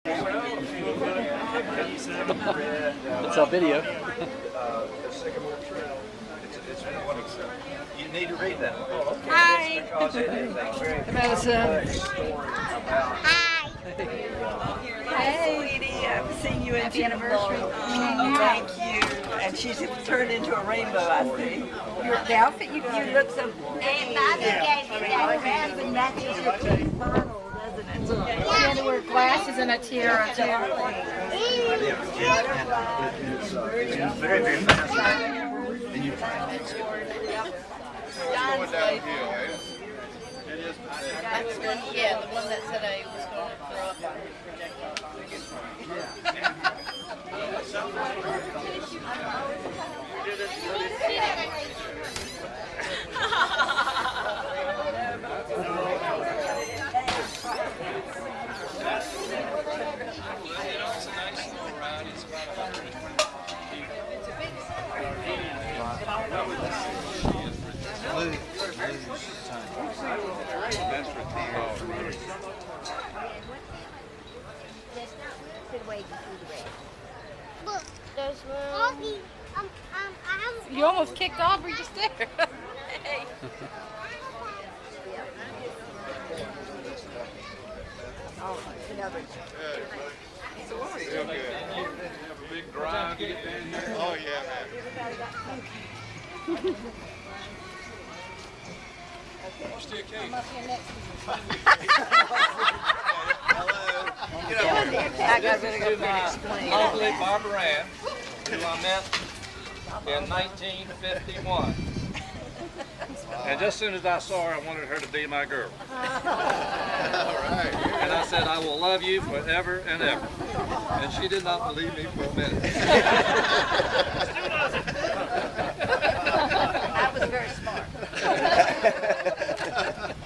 It's our video. You need to read that. Hi. Because it is a very Hi. Hi, sweetie. I've seen you in Happy anniversary. Thank you. And she's turned into a rainbow, I see. The outfit you look so pretty. even matches your bottle, doesn't it? You had to wear glasses and a tiara too. It's very, very fascinating. And you Going downhill, eh? That's one, yeah, the one that said I was going to throw up on Look, there's one. You almost kicked off. We're just there. Hey. Real good. Have a big drive to get down here. Oh, yeah, man. Still cake. I got to go explain. Lovely Barbara Ann, who I met in 1951. And just as soon as I saw her, I wanted her to be my girl. All right. And I said, I will love you forever and ever. And she did not believe me for a minute. I was very smart.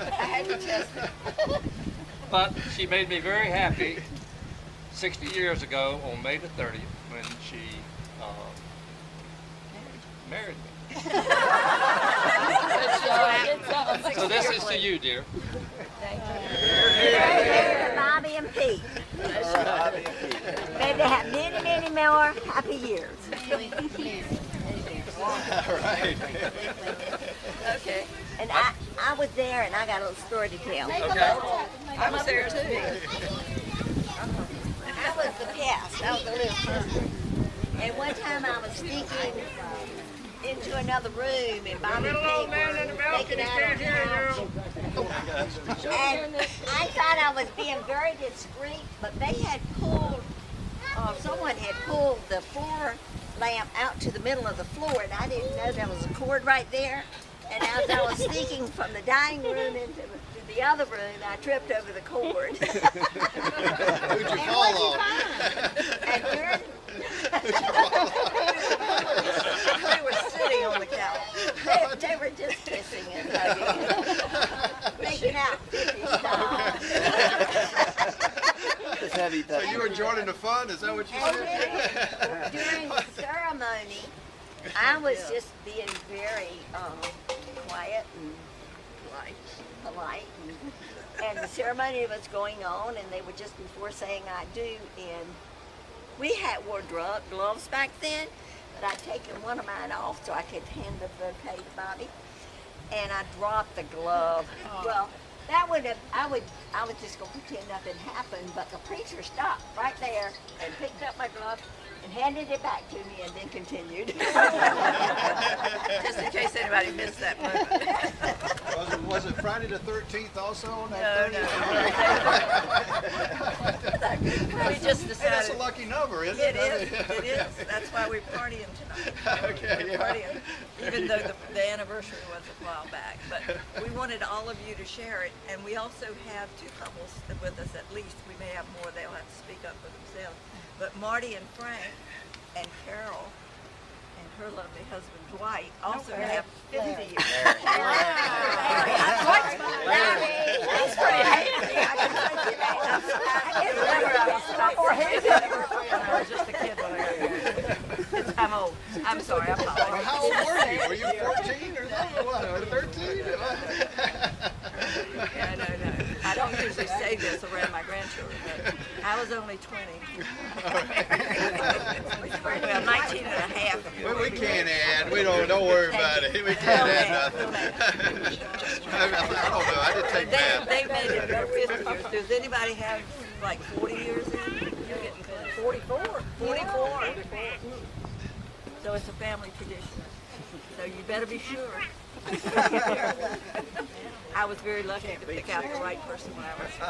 I had to test it. But she made me very happy 60 years ago on May the 30th when she married me. So this is to you, dear. Bobby and Pete. May they have many, many more happy years. All right. Okay. And I was there and I got a little story to tell. Okay. I was there too. I was the pest. I was the little person. And one time I was sneaking into another room and Bobby and Pete were making out on the couch. And I thought I was being very discreet, but they had pulled, someone had pulled the floor lamp out to the middle of the floor, and I didn't know there was a cord right there. And as I was sneaking from the dining room into the other room, I tripped over the cord. Who'd you fall on? And during they were sitting on the couch. They were just kissing and hugging, making out 50 style. So you were joining the fun? Is that what you said? During the ceremony, I was just being very quiet and polite. And the ceremony was going on, and they were just before saying I do. And we wore gloves back then, but I'd taken one of mine off so I could hand the bouquet to Bobby. And I dropped the glove. Well, that would have, I was just going to pretend nothing happened, but the preacher stopped right there and picked up my glove and handed it back to me and then continued. Just in case anybody missed that moment. Was it Friday the 13th also on No, that? no. We just Hey, that's decided. a lucky number, isn't It it? is, it is. That's why we're partying tonight. Okay, We're yeah. partying, even though the anniversary was a while back. But we wanted all of you to share it. And we also have two couples with us at least. We may have more. They'll have to speak up for themselves. But Marty and Frank and Carol and her lovely husband Dwight also have 50 years. That's pretty handy. I can tell you that. I was just a kid when I got married. I'm old. I'm sorry. I'm Well, not. how old were you? Were you 14 or something? Or what? Or 13? Yeah, no. I don't usually say this around my grandchildren, but I was only 20. Well, 19 and a half. Well, we can't add. We don't worry about it. We can't add nothing. I don't know. I didn't take math. They made it their 50 years. Does anybody have like 40 years in? You're getting close. 44. 44. So it's a family tradition. So you better be sure. I was very lucky to pick out the right person when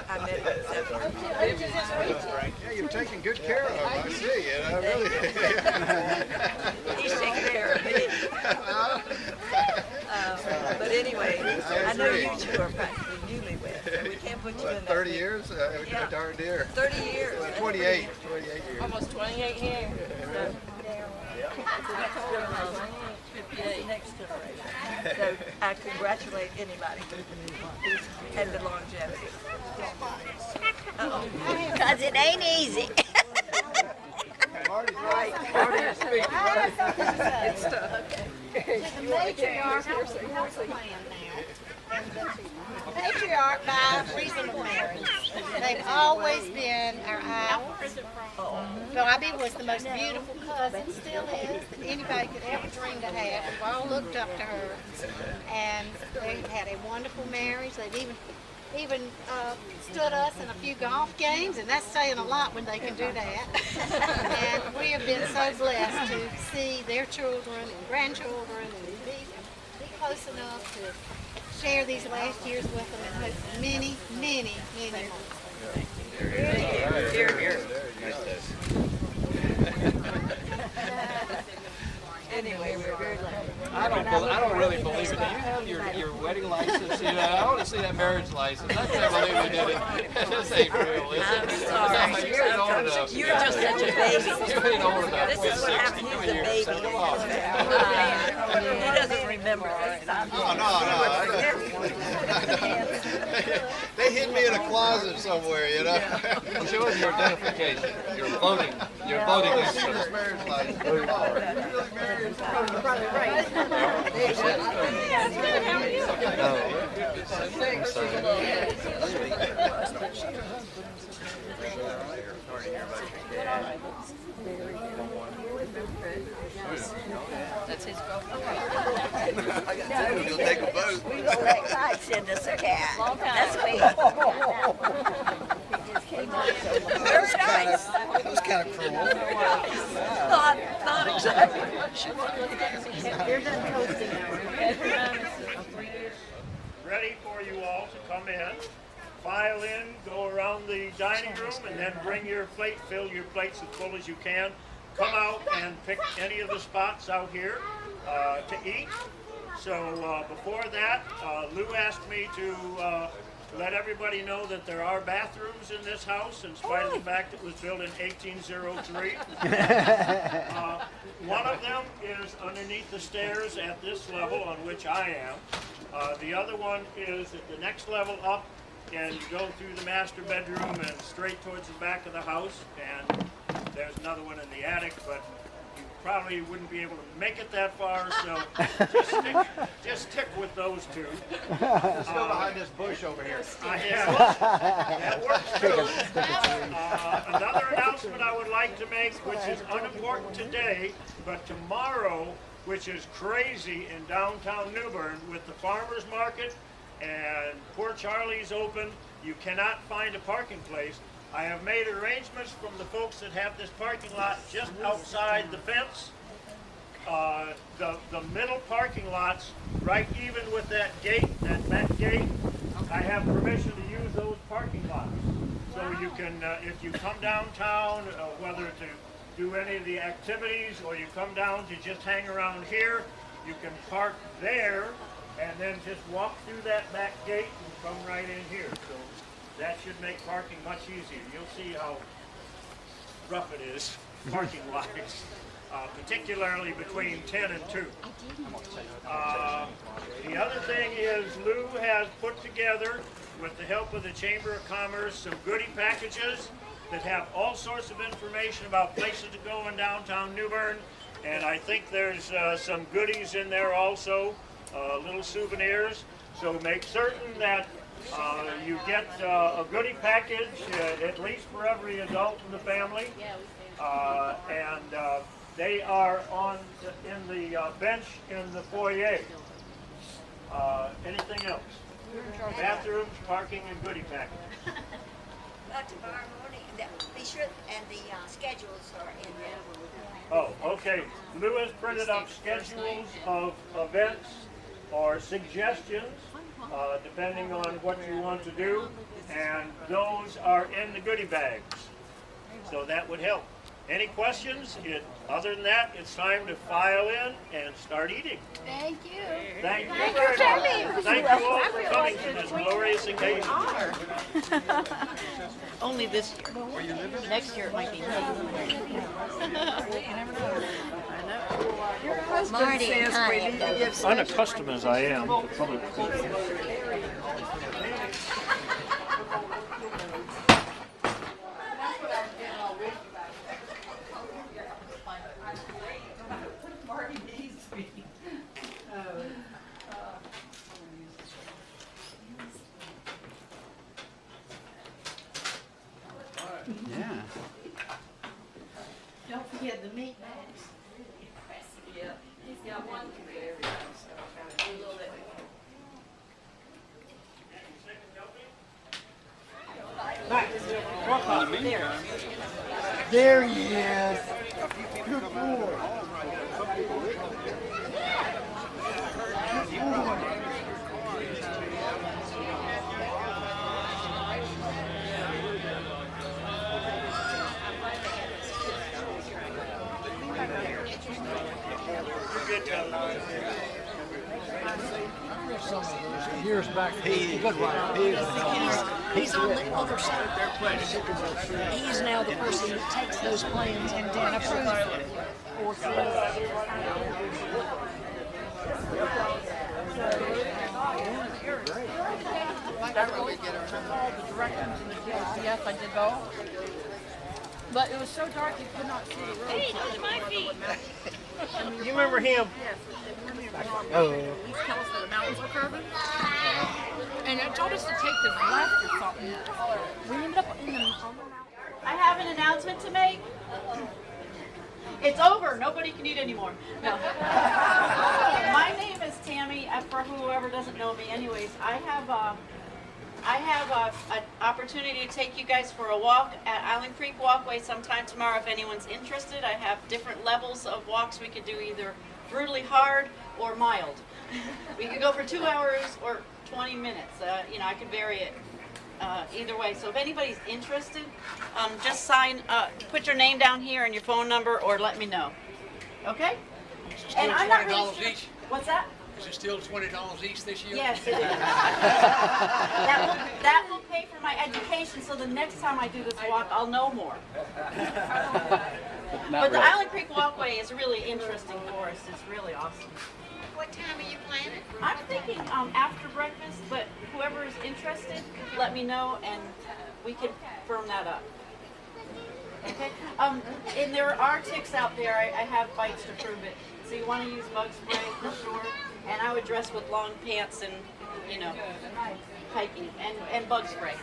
I met him at 17. Yeah, you're taking good care of him. I see. Really. He's taking care of me. But anyway, I know you two are practically newlyweds, so we can't put you in that. 30 years? Darn dear. 30 years. 28 years. Almost 28 here. It's next generation. So I congratulate anybody who's had the longevity. Because it ain't easy. Marty's right. Marty is speaking. The matriarch has a wonderful plan now. Patriarch by reason of marriage. They've always been our idol. Bobby was the most beautiful cousin, still is, that anybody could ever dream to have. We've all looked up to her. And they had a wonderful marriage. They've even stood us in a few golf games, and that's saying a lot when they can do that. And we have been so blessed to see their children and grandchildren and be close enough to share these last years with them and hope for many, many, many more. Here, here. Anyway, we're very lucky. I don't really believe it. Do you have your wedding license? You know, I want to see that marriage license. I can't believe we did it. This ain't real, is it? I'm sorry. You ain't old enough. You're just such a baby. You ain't old enough. This is what happened. He's a baby. Come on. He doesn't remember us. No. They hid me in a closet somewhere, you know. Show us your identification. Your voting instrument. Marriage license. That's his girlfriend. We'll take a vote. We gonna let God send us a cat. That's me. He just came on so very nice. That was kind of cruel. Not exactly. They're done toasting now. Ready for you all to come in, file in, go around the dining room, and then bring your plate, fill your plates as full as you can. Come out and pick any of the spots out here to eat. So before that, Lou asked me to let everybody know that there are bathrooms in this house, in spite of the fact it was built in 1803. One of them is underneath the stairs at this level on which I am. The other one is at the next level up, and you go through the master bedroom and straight towards the back of the house. And there's another one in the attic, but you probably wouldn't be able to make it that far, so just stick with those two. Let's go behind this bush over here. That works too. Another announcement I would like to make, which is unimportant today, but tomorrow, which is crazy in downtown New Bern with the farmers market and Poor Charlie's open, you cannot find a parking place. I have made arrangements from the folks that have this parking lot just outside the fence. The middle parking lots, right even with that gate, that back gate, I have permission to use those parking lots. So you can, if you come downtown, whether to do any of the activities or you come down to just hang around here, you can park there and then just walk through that back gate and come right in here. So that should make parking much easier. You'll see how rough it is, parking-wise, particularly between 10 and 2. The other thing is Lou has put together, with the help of the Chamber of Commerce, some goodie packages that have all sorts of information about places to go in downtown New Bern. And I think there's some goodies in there also, little souvenirs. So make certain that You get a goodie package, at least for every adult in the family. And they are in the bench in the foyer. Anything else? Bathrooms, parking, and goodie package. Tomorrow morning, be sure, and the schedules are in there. Oh, okay. Lou has printed up schedules of events or suggestions, depending on what you want to do, and those are in the goodie bags. So that would help. Any questions? Other than that, it's time to file in and start eating. Thank you. Thank you very much. Thank you all for coming to this glorious occasion. Only this year. Next year it might be. Marty, hi. Unaccustomed as I am to public speaking. Yeah. Don't forget the meat bags. There he is. Good boy. Years back, good one. He's on the other side of their plans. He's now the person that takes those plans and then approves them. Yes, I did go. But it was so dark you could not see the road. Hey, those are my feet. You remember him? Oh. Please tell us where the mountains were curving. And it told us to take this left or something. We ended up in the mountain. I have an announcement to make. It's over. Nobody can eat anymore. No. My name is Tammy. For whoever doesn't know me, anyways, I have an opportunity to take you guys for a walk at Island Creek Walkway sometime tomorrow. If anyone's interested, I have different levels of walks. We could do either brutally hard or mild. We could go for 2 hours or 20 minutes. I could vary it either way. So if anybody's interested, just put your name down here and your phone number, or let me know. Okay? And I'm not really sure. Each? What's that? Is it still $20 each this year? Yes, it is. that will pay for my education, so the next time I do this walk, I'll know more. But the Island Creek Walkway is really interesting for us. It's really awesome. What time are you planning? I'm thinking after breakfast, but whoever is interested, let me know and we can firm that up. Okay? And there are ticks out there. I have bites to prove it. So you want to use bug spray for sure. And I would dress with long pants and, hiking and bug spray.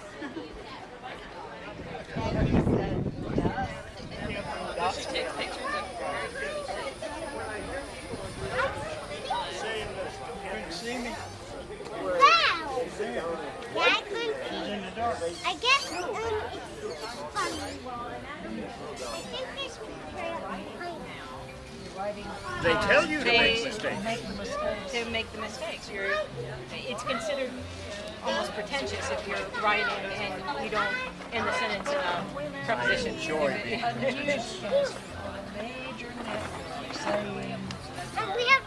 I guess it's funny. I think this trail They tell you to make mistakes. To make the mistakes. It's considered almost pretentious if you're writing and you don't end the sentence in a preposition. Enjoy being And we have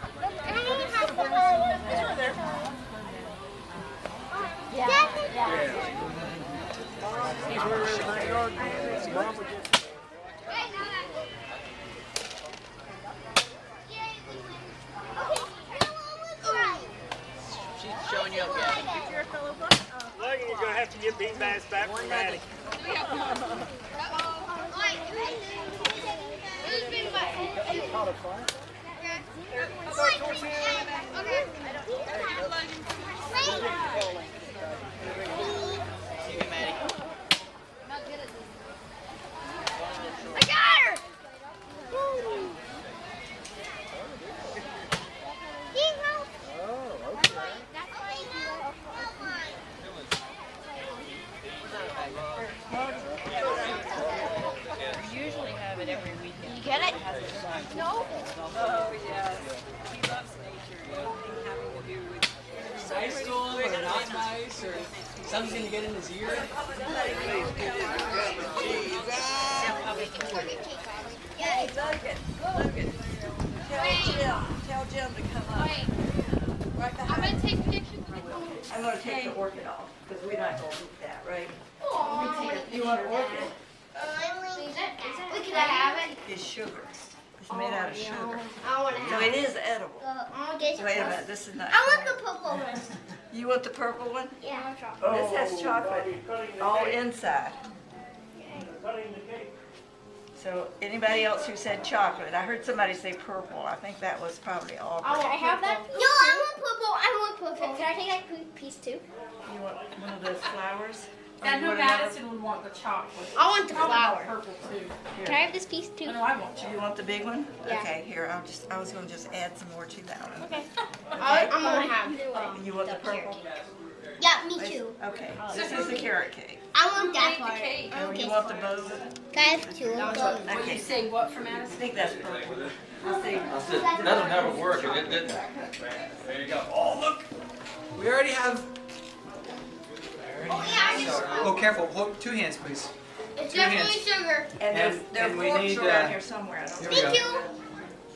He's where everything yard is. Mama gets She's showing you up yet. Look, you're going to have to get beanbags back from Maddie. I got her! We usually have it every weekend. You get it? No. Oh, yes. He loves nature. Anything having to do with Nice school or not nice or something's gonna get in his ear. Yeah. Logan. Tell Jim to come up. Right behind. I'm gonna take pictures. I'm gonna take the orchid off, because we're not gonna eat that, right? You want orchid? Can I have it? It's sugar. It's made out of sugar. I want to So have it is edible. I'll get Wait a minute, this is not. I want the purple one. You want the purple one? Yeah. This has chocolate all inside. Cutting the cake. So anybody else who said chocolate, I heard somebody say purple. I think that was probably all. Can I have that? No, I want purple. I want purple. Can I take that piece too? You want one of those flowers? Or I you know want another- Madison would want the chocolate. I want the Probably flower. purple too. Can I have this piece too? I know I want Do you want the big one? Yeah. Okay, here, I was gonna just add some more to that one. Okay. I'm gonna have. You want the purple? Yeah, me too. Okay, this is the carrot cake. I want that part. And you want the bow? Can I have two of those? Okay. say what for I Madison? think that's purple. Let's see. I said, that'll never work, and it didn't. There you go. Oh, look. We already have. Oh yeah, I just. Oh, careful. Hold 2 hands, please. It's Two definitely hands. sugar. And there's and we forks need, around uh, here somewhere. I don't Here know. we go. Thank you.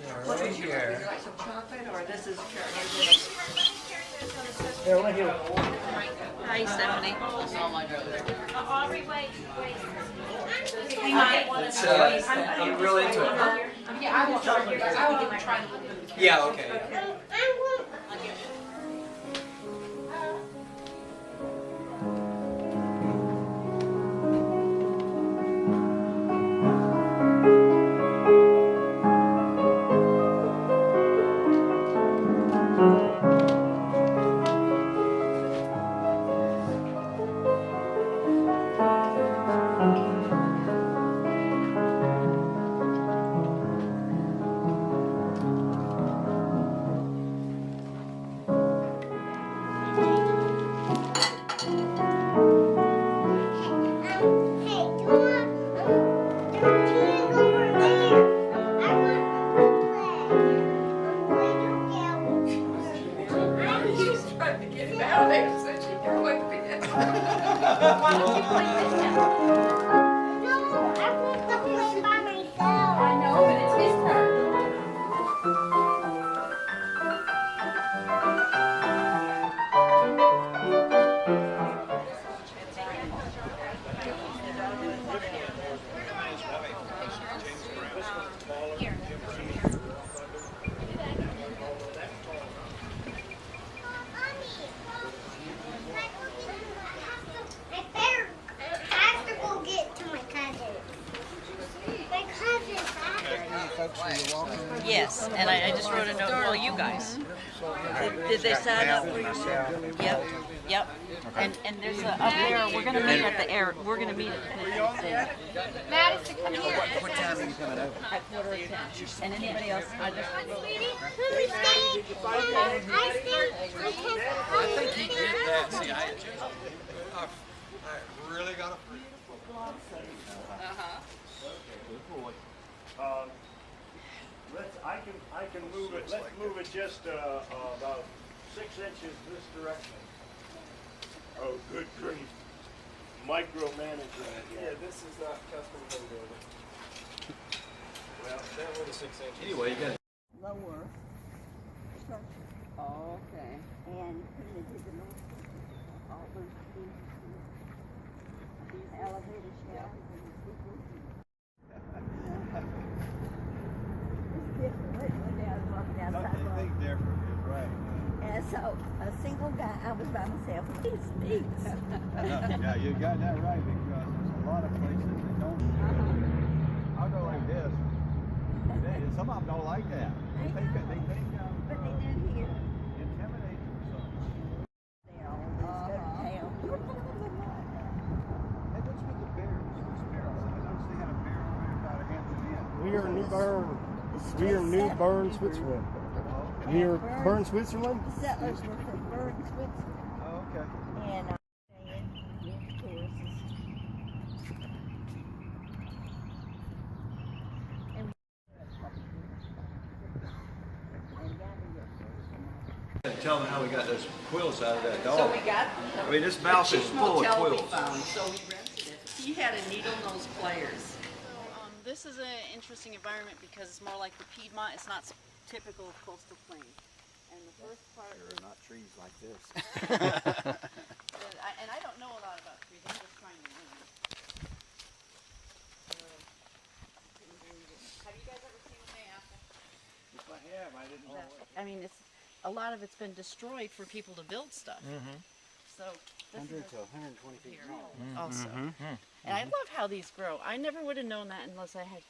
Yeah, What right is yours? Would here. you like some chocolate or this is carrot? Hi, Stephanie. It's, I'm real into it, huh? Yeah, I want chocolate. I want to try the little bit. Yeah, okay. I want. Yes, and I just wrote a note, well, you guys. Did they sign up for you? Yep, yep. And there's a, up there, we're gonna meet at the air, we're gonna meet at the thing. Madison, come here. What time are you coming over? At 10:15. And anybody else, I just wrote. Sweetie, can we stay? I think he did that. See, I really got a freak. I can move it, let's move it just about 6 inches this direction. Oh, good grief. Micromanaging. Yeah, this is not custom home building. Well, that one is 6 inches. Anyway, you got Lower structure. Okay. And put it into the north. All those these elevator shafts and the steeples. It's different. When I was walking outside. something different, is right. And so a single guy, I was by myself, he speaks. Yeah, you got that right, because there's a lot of places that don't. I'll go like this. Some of them don't like that. They think But they do here. intimidating or something. They all this go to town. We are in New Bern. We are in New Bern, Switzerland. We are Bern, Switzerland. The settlers were from Bern, Switzerland. Oh, okay. And Tell them how we got those quills out of that So dog. we got I mean, this mouse the is cheap full of motel we quills. found, so we rented it. He had a needle nose pliers. This is an interesting environment because it's more like the Piedmont. It's not typical of coastal plains. And the first part. There are not trees like this. And I don't know a lot about trees. I'm just trying to learn. Have you guys ever seen a map? If I have, I didn't know. I mean, it's a lot of it's been destroyed for people to build stuff. So this 100 is to 120 feet here tall. also. And I love how these grow. I never would have known that unless I had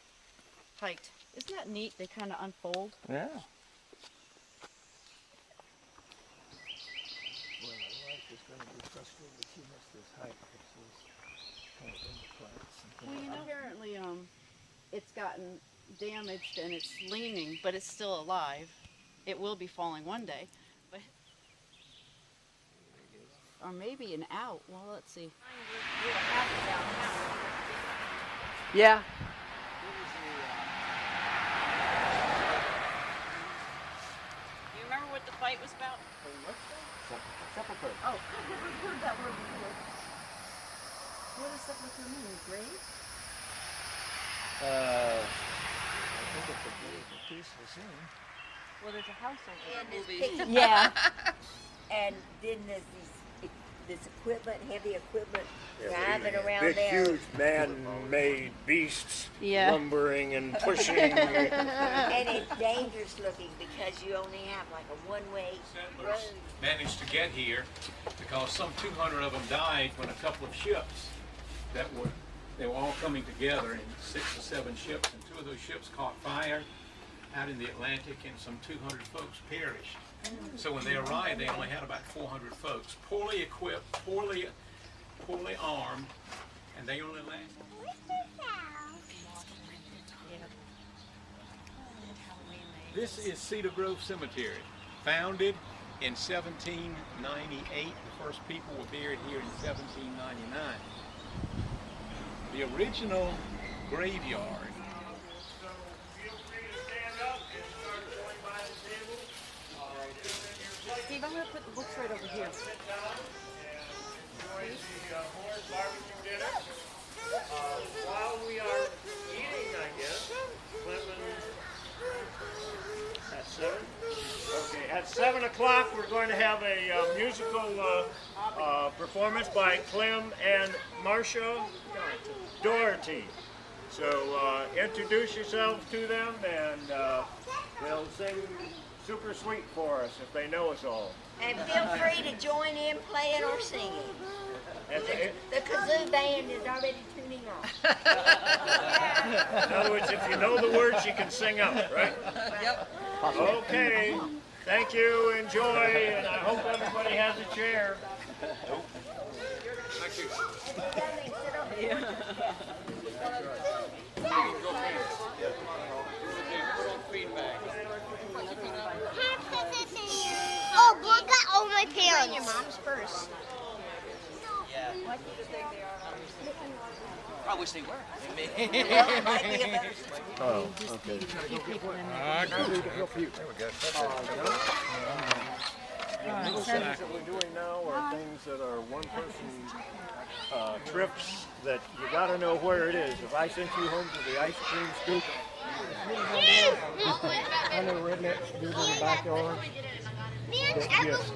hiked. Isn't that neat? They kind of unfold. Yeah. Well, my wife is going to be frustrated if she missed this hike because she's kind of into plants and things. Well, you know, apparently, it's gotten damaged and it's leaning, but it's still alive. It will be falling one day, but or maybe an out. Well, let's see. Yeah. You remember what the fight was about? Sepulcher. Oh, I've heard that word before. What does sepulcher mean? Grave? I think it's a piece of the scene. Well, there's a house over And there. this picture. Yeah. And then there's this equipment, heavy equipment, driving around Big, there. huge man-made beasts Yeah. lumbering and pushing. And it's dangerous looking because you only have like a one-way road. Managed to get here because some 200 of them died when a couple of ships they were all coming together in 6 or 7 ships, and 2 of those ships caught fire out in the Atlantic, and some 200 folks perished. So when they arrived, they only had about 400 folks, poorly equipped, poorly armed, and they only lasted. This is Cedar Grove Cemetery, founded in 1798. The first people were buried here in 1799. The original graveyard. Steve, I'm going to put the books right over here. While we are eating, I guess, at 7? Okay, at 7 o'clock we're going to have a musical performance by Clem and Marcia Doherty. So introduce yourselves to them, and they'll sing super sweet for us if they know us all. And feel free to join in playing or singing. The kazoo band is already tuning on. In other words, if you know the words, you can sing out, right? Yep. Okay. Thank you. Enjoy, and I hope everybody has a chair. Thank you. Oh, look at all my parents. Your mom's first. I wish they were. Oh, okay. There we go. The things that we're doing now are things that are one-person trips that you got to know where it is. If I sent you home to the ice cream scoop, I know rednecks do it in the backyard. But yes,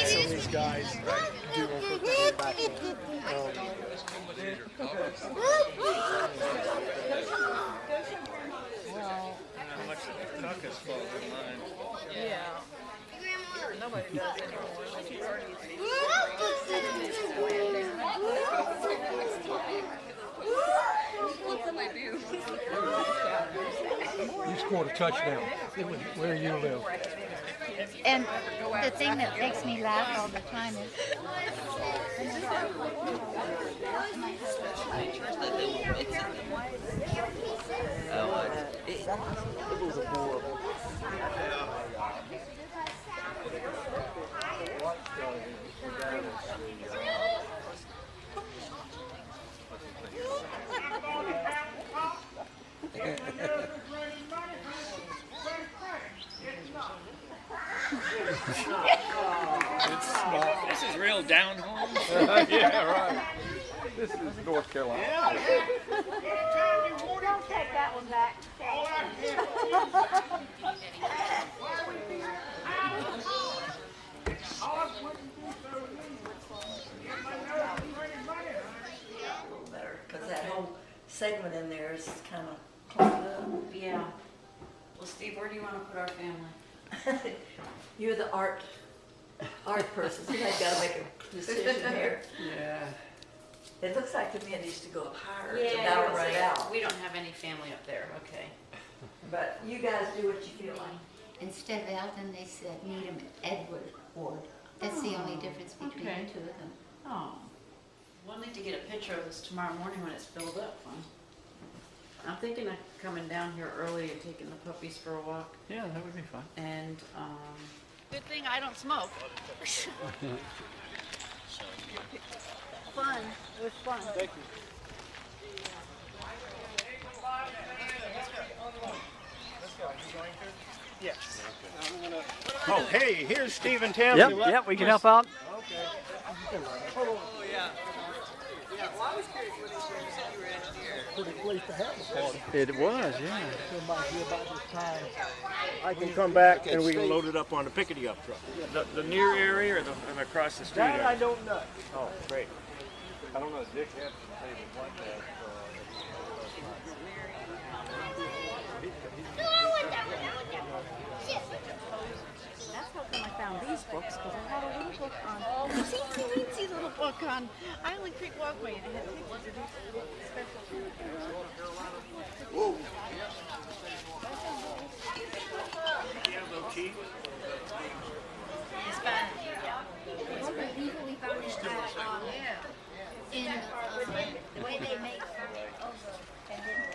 some of these guys do want to put it in the backyard. How much the carcass falls in line. Yeah. Nobody does anymore. You scored a touchdown. Where you live. And the thing that makes me laugh all the time is This is real down home. Yeah, right. This is North Carolina. Don't take that one back. Better, because that whole segment in there is kind of clumped up. Yeah. Well, Steve, where do you want to put our family? You're the art person, so I've got to make a decision here. Yeah. It looks like to me it needs to go up higher to Yeah, balance you're it right. out. We don't have any family up there, okay. But you guys do what you feel like. Instead of Alton, they said Needham Edward Ward. That's the only difference between Okay. the two of them. Oh. We'll need to get a picture of this tomorrow morning when it's filled up, huh? I'm thinking of coming down here early and taking the puppies for a walk. Yeah, that would be fun. And, good thing I don't smoke. Fun. It was fun. Thank you. Yes. Oh, hey, here's Steve and Tim. Yep, yep, we can help out. Okay. Pretty place to have a party. It was, yeah. Somebody here about this time. I can come back and we can load it up on the pickety up truck. The near area or the across the street That area? I don't know. Oh, great. I don't know, Dick had some tables like that. That's how come I found these books, because I had a little book on, teensy weensy little book on Island Creek Walkway, and it had pictures of these special We found it in The way they make and then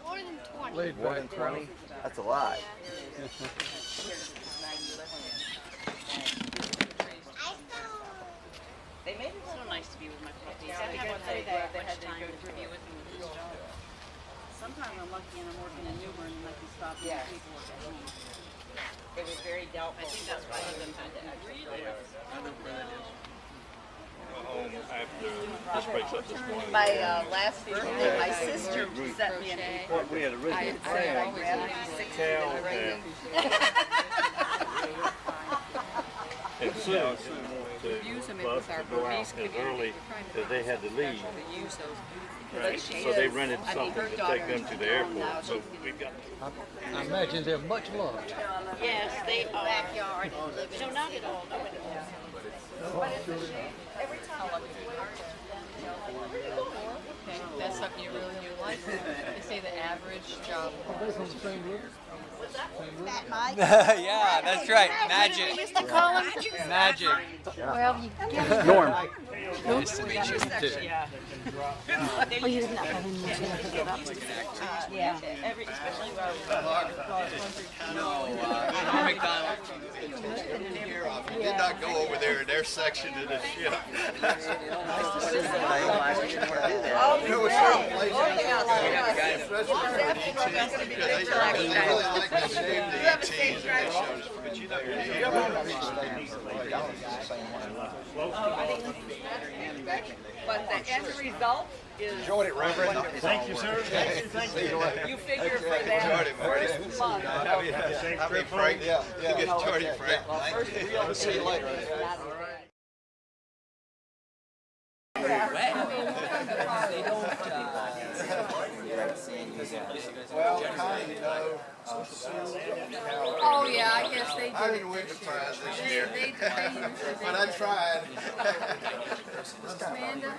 more than 20. More than 20? That's a lot. They made it so nice to be with my puppies. I didn't have much time to review with them with this job. Sometimes I'm lucky and I'm working in New Bern and I can stop and do paperwork at home. It was very doubtful. I think that's why one of them had to actually go with us. My last birthday, my sister sent me an What we had originally planned, Cal and Sue to Bub to go out as early as they had to leave. So they rented something to take them to the airport, so we got. I imagine they're much loved. Yes, they are. Backyard. No, not at all. Nobody That's something you really do like. They say the average job. Are they from the same river? Fat Mike. Yeah, that's right. Magic. We used to call him. Magic. Well, you Norm. Nice to meet you too. Yeah. Oh, you didn't have him to get up. Yeah. Especially where Norm McDonald. We did not go over there in their section of the ship. There were certain places, especially for ETs, because they really like to save the ETs and they showed us. But you know, But the end result is. enjoyed it, Reverend. Thank you, sir. Thank you. You figure for that Enjoyed it, Marty. first month. I mean, Frank, you get started, Frank. I'll see you later. Well, kind of. Oh yeah, I guess they do. I didn't win the prize this year, but I tried. Amanda,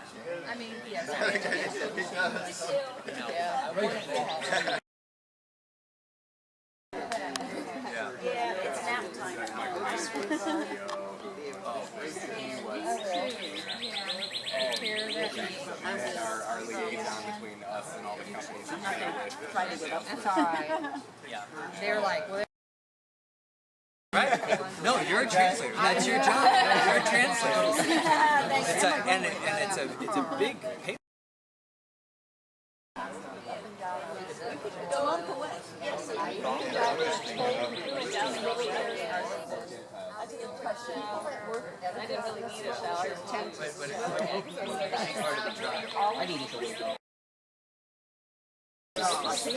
I mean, yes. He does. Yeah, it's nap time at home. Friday with us. That's all right. Yeah. They're like, well, right? No, you're a translator. That's your job. You're a translator. It's a big paper. I didn't really need a shower. I needed to wake up.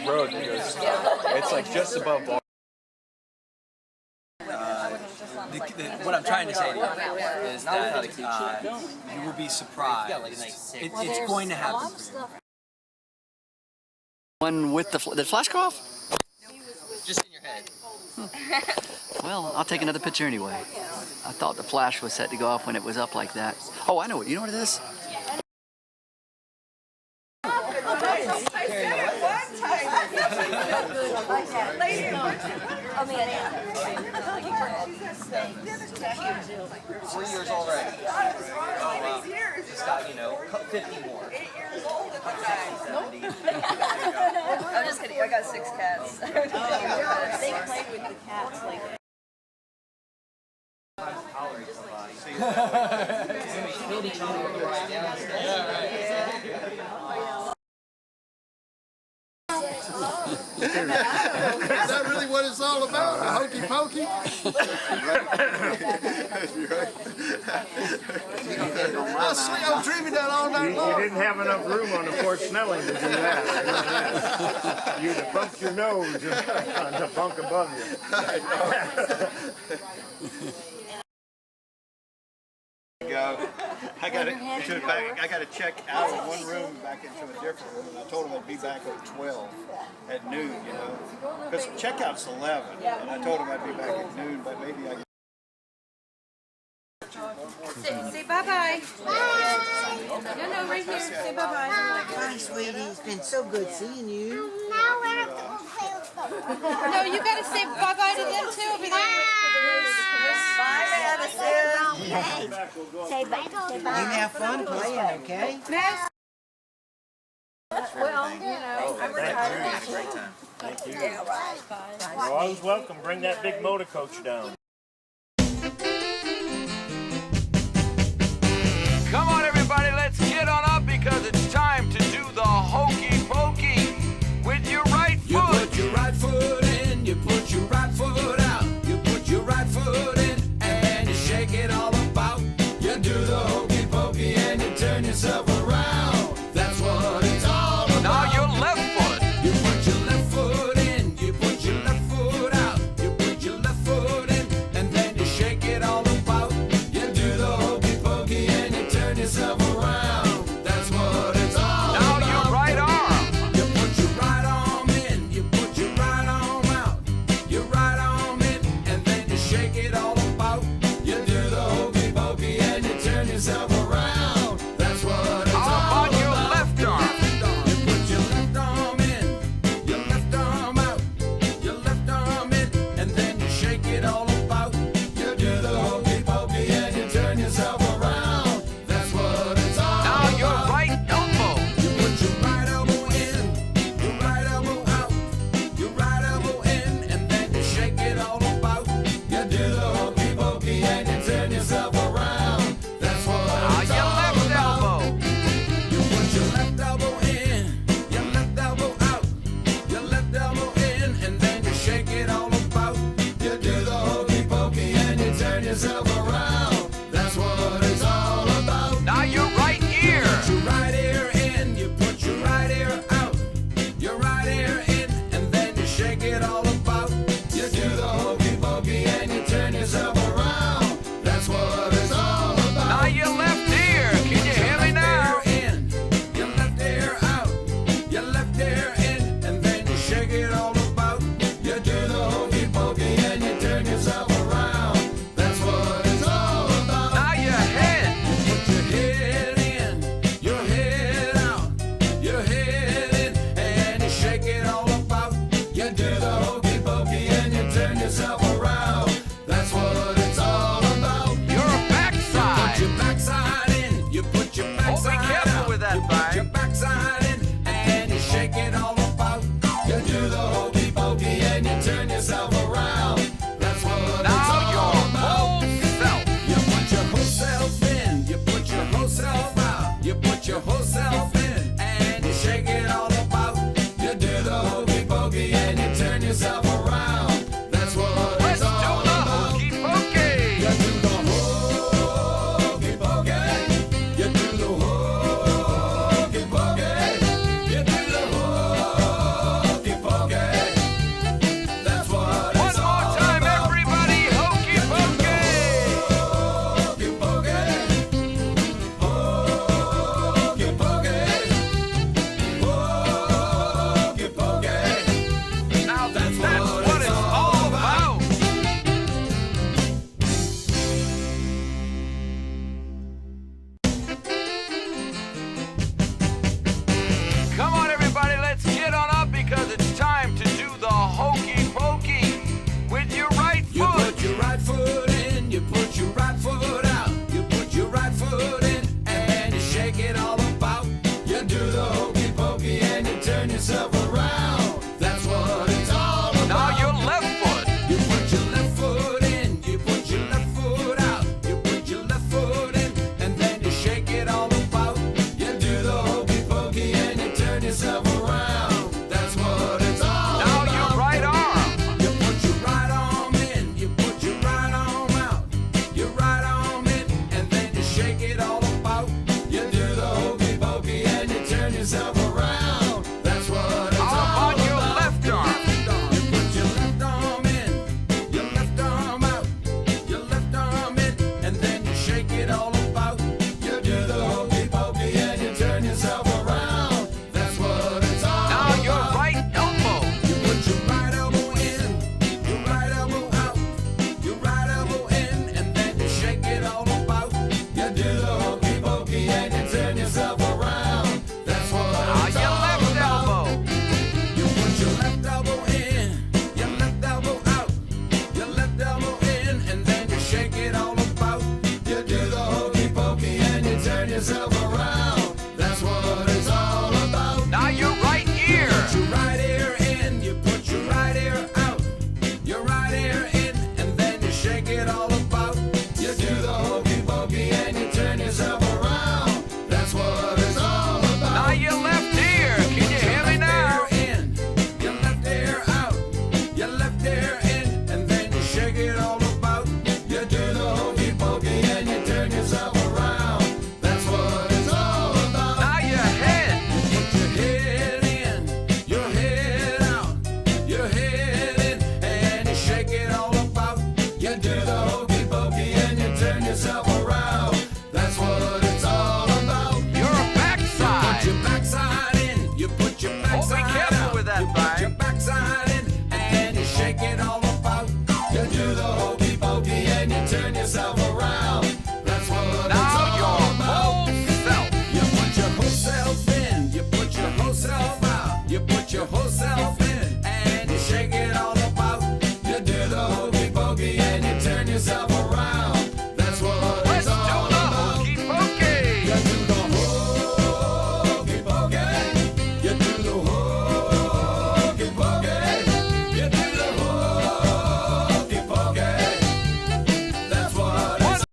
Road goes, it's like just above Bar. What I'm trying to say to you is that you will be surprised. It's going to happen for you. One with the flash go off? Just in your head. Well, I'll take another picture anyway. I thought the flash was set to go off when it was up like that. Oh, I know it. You know what it is? I mean, 3 years already. Oh wow. Just got, 50 more. 8 years old at the time. I'm just kidding. I got 6 cats. They played with the cats like. Is that really what it's all about? A hokey pokey? I'm dreaming that all night long. You didn't have enough room on the porch smelling to do that. You'd have bumped your nose on the bunk above you. I got to check out of one room back into a different room. I told him I'd be back at 12 at noon, because checkout's 11, and I told him I'd be back at noon, but maybe I. Say bye-bye. Bye. No, right here. Say bye-bye. Bye, sweetie. It's been so good seeing you. Now we have to go play with them. No, you gotta say bye-bye to them too over there. Bye, Madison. hey, say bye. Say You bye. have fun playing, okay? Well, I'm retired. Great time. Thank you. Yeah, right. You're always welcome. Bring that big motor coach down. Come on, everybody, let's get on up because it's time to do the hokey pokey with your right foot. You put your right foot in, you put your right foot out. You put your right foot in, and you shake it all about. You do the hokey pokey and you turn yourself around. That's what it's all about. Now your left foot. You put your left foot in, you put your left foot out. You put your left foot in, and then you shake it all about. You do the hokey pokey and you turn yourself around. That's what it's all now about. Now your right arm. You put your right arm in, you put your right arm out. Your right arm in, and then you shake it all about. You do the hokey pokey and you turn yourself around. That's what it's all about. How about your left arm? You put your left arm in, your left arm out. Your left arm in, and then you shake it all about. You do the hokey pokey and you turn yourself around. That's what it's all now about. your right elbow. You put your right elbow in, your right elbow out. Your right elbow in, and then you shake it all about. You do the hokey pokey and you turn yourself around. That's what Now it's your all left about. elbow. You put your left elbow in, your left elbow out. Your left elbow in, and then you shake it all about. You do the hokey pokey and you turn yourself around. That's what it's all about. Now your right ear. Put your right ear in, you put your right ear out. Your right ear in, and then you shake it all about. You do the hokey pokey and you turn yourself around. That's what it's all about. Now your left ear. Can you hear me now? Your left ear out, your left ear in, and then you shake it all yourself